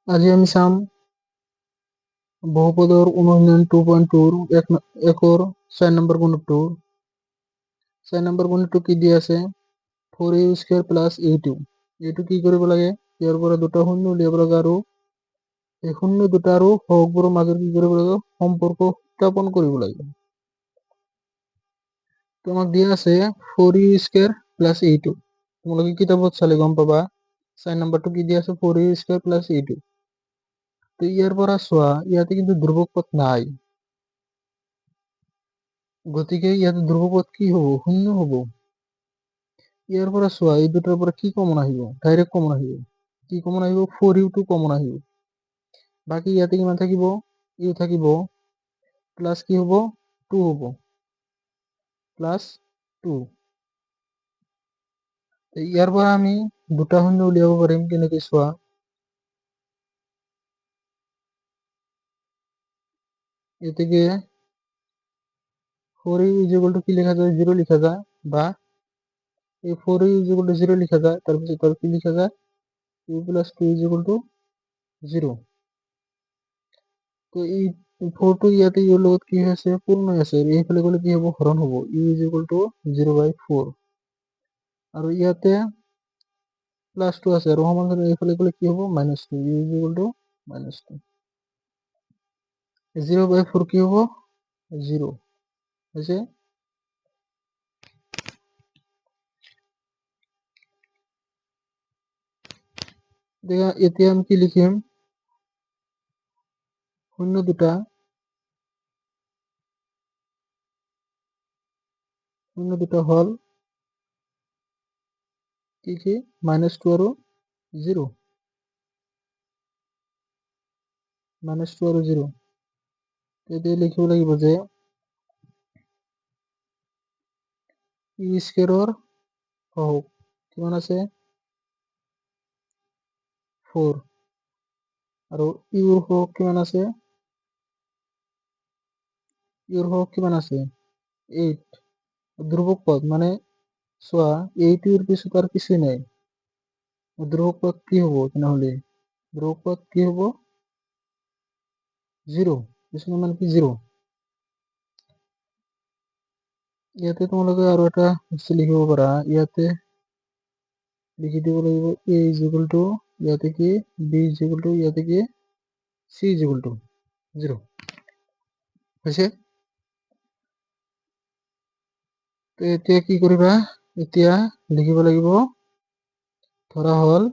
আজি আমি চাম বহুপদৰ অনুশীলন 2.2 একৰ 6 নম্বৰ গুণটো। 6 নম্বৰ গুণটো কি দিয়া আছে 4a স্কয়াৰ প্লাছ a2। এইটো কি কৰিব লাগে ইয়াৰ পৰা দুটা শূন্য উলিয়াব লাগে আৰু এই শূন্য দুটা আৰু সহগবোৰৰ মাজত কি কৰিব লাগে সম্পৰ্ক স্থাপন কৰিব লাগে। তোমাক দিয়া আছে 4a স্কয়াৰ প্লাছ a2। তোমালোকে কিতাপত চালে গম পাবা 6 নম্বৰটো কি দিয়া আছে 4a স্কয়াৰ প্লাছ a2। তো ইয়াৰ পৰা চোৱা ইয়াতে কিন্তু ধ্ৰুবক পদ নাই, গতিকে ইয়াতে ধ্ৰুবক পদ কি হ'ব শূন্য হ'ব। ইয়াৰ পৰা চোৱা এই দুটাৰ পৰা কি কমন আহিব ডাইৰেক্ট কমন আহিব। কি কমন আহিব 4u2 কমন আহিব। বাকি ইয়াতে কিমান থাকিব u থাকিব প্লাস কি হ'ব 2 হ'ব প্লাস 2। ইয়াৰ পৰা আমি দুটা শূন্য উলিয়াব পাৰিম কেনেকৈ চোৱা এতেকে 4u = কি লেখা যায় 0 লিখা যায় বা এই 4u = 0 লিখা যায় তারপর কি লিখা যায় u + 2 = 0। তো এই 4টো ইয়াতে ইউৰ লগত কি হৈছে পূৰ্ণ আছে এইফালে গ'লে কি হ'ব হৰণ হ'ব u = 0/4 আৰু ইয়াতে +2 আছে আৰু সমান্তৰাল এইফালে গ'লে কি হ'ব -2 u = -2। 0/4 কি হ'ব 0 হৈছে। দেখা এতিয়া আমি কি লিখিম শূন্য দুটা হল কি কি -2 আৰু 0 -2 আৰু 0। এতিয়া লিখিব লাগিব যে ই স্কয়াৰৰ সহগ কিমান আছে 4 আৰু ইউৰ সহগ কিমান আছে ইউৰ সহগ কিমান আছে 8। ধ্ৰুবক পদ মানে চোৱা 8 এৰ পিছত আৰ কিছুই নাই। ধ্ৰুবক পদ কি হ'ব তেনেহলে ধ্ৰুবক পদ কি হ'ব 0 পিছৰ মান কি 0। ইয়াতে তোমালোকে আৰু এটা বস্তু লিখিব পাৰা ইয়াতে লিখি দিব লাগিব a = ইয়াতে কি b = ইয়াতে কি c = 0 হৈছে। তো এতিয়া কি কৰিবা এতিয়া লিখিব লাগিব ধৰা হল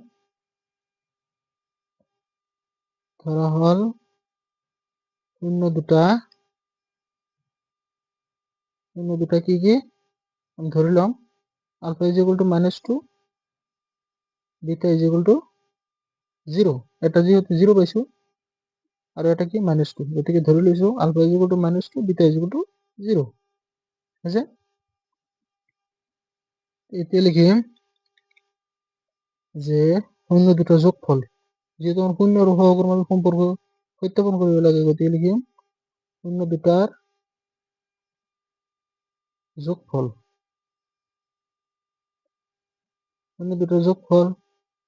শূন্য দুটা কি কি আমি ধৰি লম আলফা = -2 বিটা = 0। এটা যেহেতু 0 পাইছো আৰু এটা কি -2 গতিকে ধৰি লৈছো আলফা = -2 বিটা = 0 আছে। এতিয়া লিখিম যে শূন্য দুটা যোগফল যেহেতু শূন্য আৰু সহগৰ মাজত সম্পৰ্ক সত্যাপন কৰিব লাগে গতিকে লিখিম শূন্য দুটাৰ যোগফল। শূন্য দুটাৰ যোগফল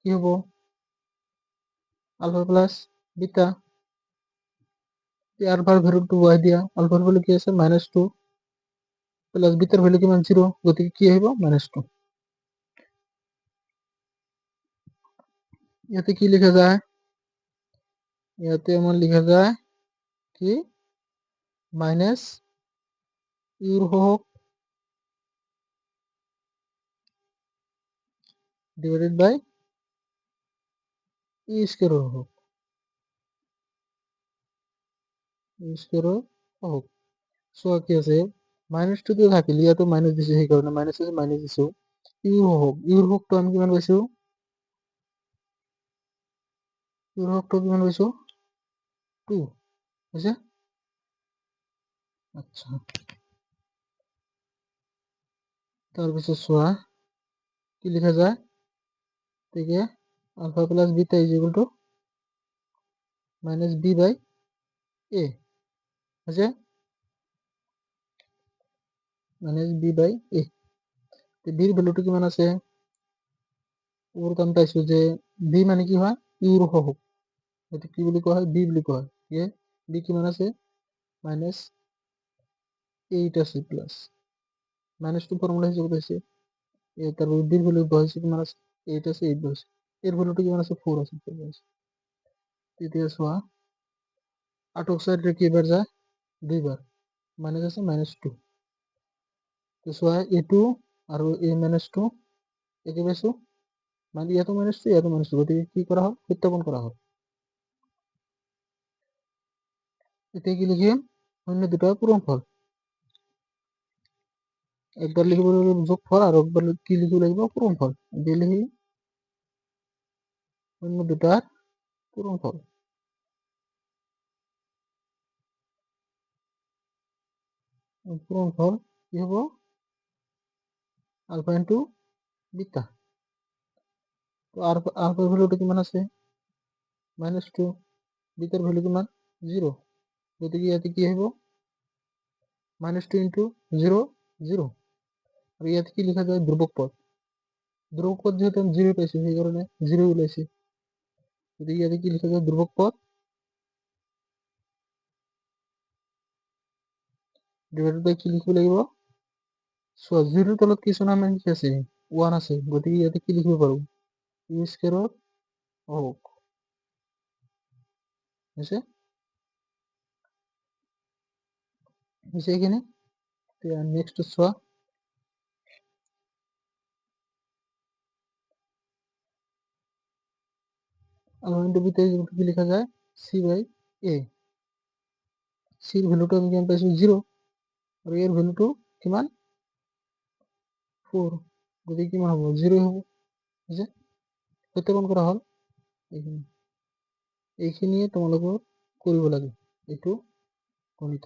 কি হ'ব আলফা প্লাস বিটা। আলফাৰ ভ্যালুটো বহাই দিয়া আলফাৰ ভ্যালু কি আছে -2 প্লাস বিটাৰ ভ্যালু কিমান 0 গতিকে কি আহিব -2। ইয়াতে কি লেখা যায় ইয়াতে আমার লেখা যায় কি মাইনাস ইউর সহগ ডিভাইডেড বাই ই স্কয়ারের সহগ সহগ। চোৱা কি আছে -2 তো থাকিল ইয়াতো মাইনাস দিছে সেইকাৰণে মাইনাস আছে মাইনাস দিছো ইউৰ সহগটো আমি কিমান পাইছো ইউৰ সহগটো কিমান পাইছো 2 হৈছে। আচ্ছা তাৰপিছত চোৱা কি লিখা যায় থেকে আলফা প্লাস বিটা = -b/a আছে -b/a। বিৰ ভ্যালুটো কিমান আছে ওপৰত আমি পাইছো যে b মানে কি হয় ইউৰ সহগ এইটো কি বুলি কোৱা হয়, বি বুলি কোৱা হয়। বি কিমান আছে, -8 আছে প্লাস -2 ফর্মুলা হিসেবে আছে। তারপর বির ভ্যালু বসাইছি কিমান আছে, 8 আছে, 8 বসাইছি। এর ভ্যালুটা কিমান আছে, 4 আছে, 4 বসাইছি। তৃতীয় সোয়া 8 সাইডে কি বার যায়, 2 বার, মাইনাস আছে -2। তো সোয়া a2 আর a -2 একে বেশো, মানে এত -2 এত -2, গতিকে কি করা হয়, প্রত্যাপন করা হয়। এতে কি লিখি, অন্য দুটো পূরণফল। একবার লিখব যোগফল আর একবার কি লিখব লাগবে, পূরণফল। দিয়ে লিখি অন্য দুটার পূরণফল। পূরণফল কি হবো, আলফা ইন্টু বিটা। তো আলফার ভ্যালুটা কিমান আছে, -2, বিটার ভ্যালু কিমান 0, গতিকে ইয়াতে কি হইব, -2 ইন্টু 0 0। আর ইয়াতে কি লেখা যায়, ধ্রুবক পদ। ধ্রুবক পদ যেহেতু আমি 0 পাইছি, সেই কারণে 0 বলেছি। গতিকে ইয়াতে কি লেখা যায়, ধ্রুবক পদ ডিভাইডেড বাই কি লিখব লাগিব, 0 তলত কিছু নাম আছে, 1 আছে, গতিকে ইয়াতে কি লিখব পারো, ইউ স্কয়ার হোক আছে এখানে। নেক্সট সোয়া আলফা বিতে কি লেখা যায়, সি বাই এ। সির ভ্যালুটা আমি কেমন পাইছি 0, আর এর ভ্যালুটো কিমান 4, গতিকে কিমান হবো, 0 হবো। বুঝছে, সত্যাপন করা হল। এইখিনিয়ে তোমালোকৰ কৰিব লাগে, এইটো গণিত।